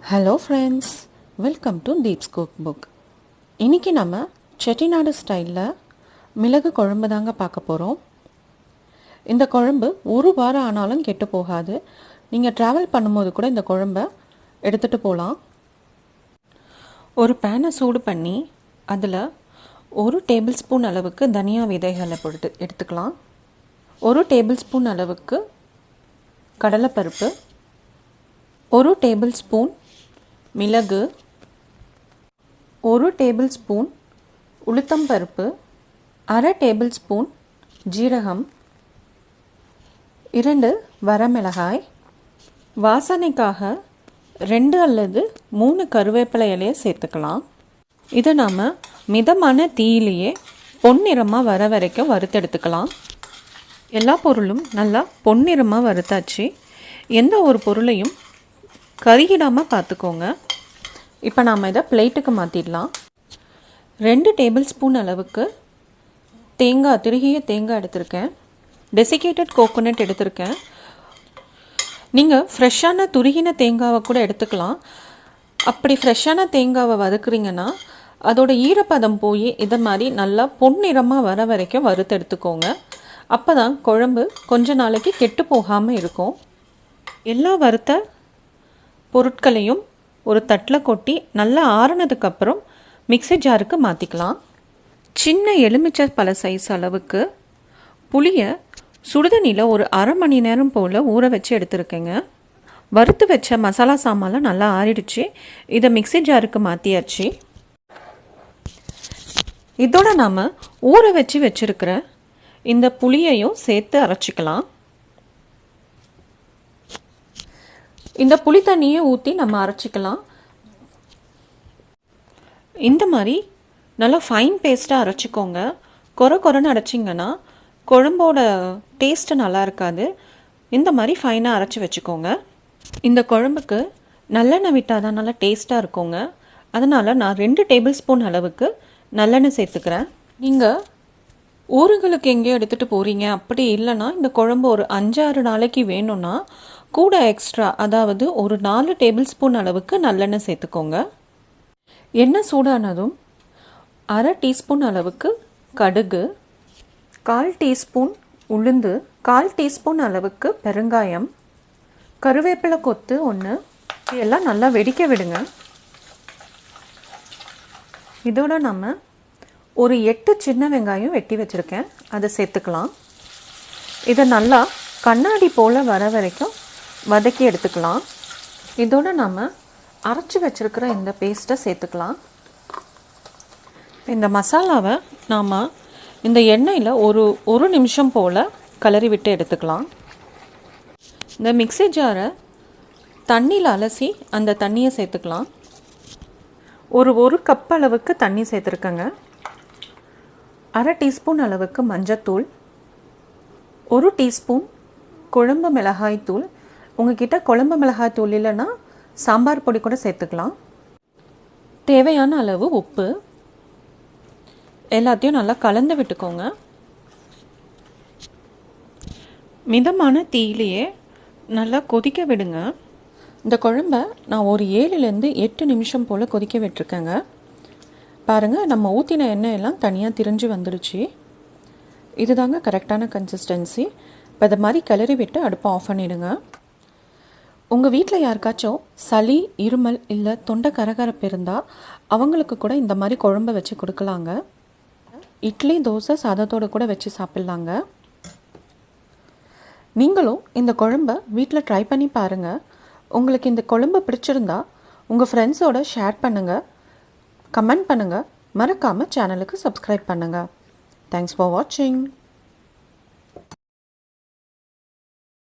Hello friends, welcome to Deep's cook book. இன்றைக்கி நம்ம செட்டிநாடு ஸ்டைலில் மிளகு குழம்பு தாங்க பார்க்க போகிறோம். இந்த குழம்பு ஒரு வாரம் ஆனாலும் கெட்டு போகாது. நீங்கள் ட்ராவல் பண்ணும்போது கூட இந்த குழம்பை எடுத்துகிட்டு போகலாம். ஒரு பேனை சூடு பண்ணி அதில் 1 டேபிள் ஸ்பூன் அளவுக்கு தனியா விதைகளை போட்டு எடுத்துக்கலாம். 1 டேபிள் ஸ்பூன் அளவுக்கு கடலைப்பருப்பு, 1 டேபிள் ஸ்பூன் மிளகு, 1 டேபிள் ஸ்பூன் உளுத்தம்பருப்பு, 1/2 டேபிள் ஸ்பூன் ஜீரகம், 2 வரமிளகாய், வாசனைக்காக 2 அல்லது 3 கருவேப்பிலை இலையை சேர்த்துக்கலாம். இதை நாம் மிதமான தீயிலேயே பொன்னிறமாக வர வரைக்கும் வறுத்தெடுத்துக்கலாம். எல்லா பொருளும் நல்லா பொன்னிறமாக வறுத்தாச்சு. எந்த ஒரு பொருளையும் கருகிடாமல் பார்த்துக்கோங்க. இப்போ நாம் இதை பிளேட்டுக்கு மாற்றிடலாம். 2 டேபிள் ஸ்பூன் அளவுக்கு தேங்காய், திருகிய தேங்காய் எடுத்திருக்கேன். டெசிகேட்டட் கோகோனட் எடுத்திருக்கேன். நீங்கள் ஃப்ரெஷ்ஷான துருகின தேங்காவை கூட எடுத்துக்கலாம். அப்படி ஃப்ரெஷ்ஷான தேங்காவை வதக்குறீங்கன்னா அதோட ஈரப்பதம் போய் இதை மாதிரி நல்லா பொன்னிறமாக வர வரைக்கும் வறுத்து எடுத்துக்கோங்க. அப்போ தான் குழம்பு கொஞ்ச நாளைக்கு கெட்டு போகாமல் இருக்கும். எல்லா வறுத்த பொருட்களையும் ஒரு தட்டில் கொட்டி நல்லா ஆறுனதுக்கப்புறம் மிக்ஸி ஜாருக்கு மாற்றிக்கலாம். சின்ன எலுமிச்சை பழ சைஸ் அளவுக்கு புளியை சுடுதண்ணியில் ஒரு 1/2 மணி நேரம் போல் ஊற வச்சு எடுத்துருக்கேங்க. வறுத்து வச்ச மசாலா சாமான்லாம் நல்லா ஆறிடுச்சு. இதை மிக்ஸி ஜாருக்கு மாற்றியாச்சு. இதோட நாம் ஊற வச்சு வச்சுருக்கிற இந்த புளியையும் சேர்த்து அரைச்சிக்கலாம். இந்த புளி தண்ணியை ஊற்றி நம்ம அரைச்சிக்கலாம். இந்த மாதிரி நல்லா ஃபைன் பேஸ்ட்டாக அரைச்சிக்கோங்க. கொரன்னு அரைச்சிங்கன்னா குழம்போட டேஸ்ட்டு நல்லா இருக்காது. இந்த மாதிரி ஃபைனாக அரைச்சி வச்சுக்கோங்க. இந்த குழம்புக்கு நல்லெண்ணெய் விட்டால் தான் நல்லா டேஸ்ட்டாக இருக்குங்க. அதனால் நான் 2 டேபிள் ஸ்பூன் அளவுக்கு நல்லெண்ணெய் சேர்த்துக்கிறேன். நீங்கள் ஊருங்களுக்கு எங்கேயோ எடுத்துகிட்டு போகிறீங்க, அப்படி இல்லைன்னா இந்த குழம்பு ஒரு 5-6 நாளைக்கு வேணும்னா கூட எக்ஸ்ட்ரா, அதாவது ஒரு 4 டேபிள் ஸ்பூன் அளவுக்கு நல்லெண்ணெய் சேர்த்துக்கோங்க. எண்ணெய் சூடானதும் 1/2 டீஸ்பூன் அளவுக்கு கடுகு, 1/4 டீஸ்பூன் உளுந்து, 1/4 டீஸ்பூன் அளவுக்கு பெருங்காயம், கருவேப்பிலை கொத்து 1, இதெல்லாம் நல்லா வெடிக்க விடுங்க. இதோட நம்ம ஒரு 8 சின்ன வெங்காயம் வெட்டி வச்சுருக்கேன், அதை சேர்த்துக்கலாம். இதை நல்லா கண்ணாடி போல் வர வரைக்கும் வதக்கி எடுத்துக்கலாம். இதோடு நம்ம அரைச்சி வச்சுருக்கிற இந்த பேஸ்ட்டை சேர்த்துக்கலாம். இந்த மசாலாவை நாம் இந்த எண்ணெயில் ஒரு நிமிஷம் போல் கிளறி விட்டு எடுத்துக்கலாம். இந்த மிக்ஸி ஜாரை தண்ணியில் அலசி அந்த தண்ணியை சேர்த்துக்கலாம். ஒரு கப் அளவுக்கு தண்ணி சேர்த்துருக்கேங்க. 1/2 டீஸ்பூன் அளவுக்கு மஞ்சத்தூள், 1 டீஸ்பூன் குழம்பு மிளகாய் தூள். உங்ககிட்ட குழம்பு மிளகாய் தூள் இல்லைன்னா சாம்பார் பொடி கூட சேர்த்துக்கலாம். தேவையான அளவு உப்பு. எல்லாத்தையும் நல்லா கலந்து விட்டுக்கோங்க. மிதமான தீயிலேயே நல்லா கொதிக்க விடுங்க. இந்த குழம்பை நான் ஒரு 7லேருந்து 8 நிமிஷம் போல் கொதிக்க விட்டுருக்கேங்க. பாருங்கள், நம்ம ஊற்றின எண்ணெயெல்லாம் தனியாக திரிஞ்சு வந்துடுச்சு. இதுதாங்க கரெக்டான கன்சிஸ்டன்சி. இப்போ இதை மாதிரி கிளறி விட்டு அடுப்பை ஆஃப் பண்ணிவிடுங்க. உங்கள் வீட்டில் யாருக்காச்சும் சளி, இருமல் இல்லை தொண்டை கரகரப்பு இருந்தால் அவங்களுக்கு கூட இந்த மாதிரி குழம்பை வச்சு கொடுக்கலாங்க. இட்லி, தோசை, சாதத்தோடு கூட வச்சு சாப்பிட்லாங்க. நீங்களும் இந்த குழம்பை வீட்டில் ட்ரை பண்ணி பாருங்கள். உங்களுக்கு இந்த குழம்பு பிடிச்சிருந்தா உங்கள் ஃப்ரெண்ட்ஸோடு ஷேர் பண்ணுங்கள், கமெண்ட் பண்ணுங்கள். மறக்காமல் சேனலுக்கு சப்ஸ்கிரைப் பண்ணுங்கள். தேங்க்ஸ் ஃபார் வாட்சிங்.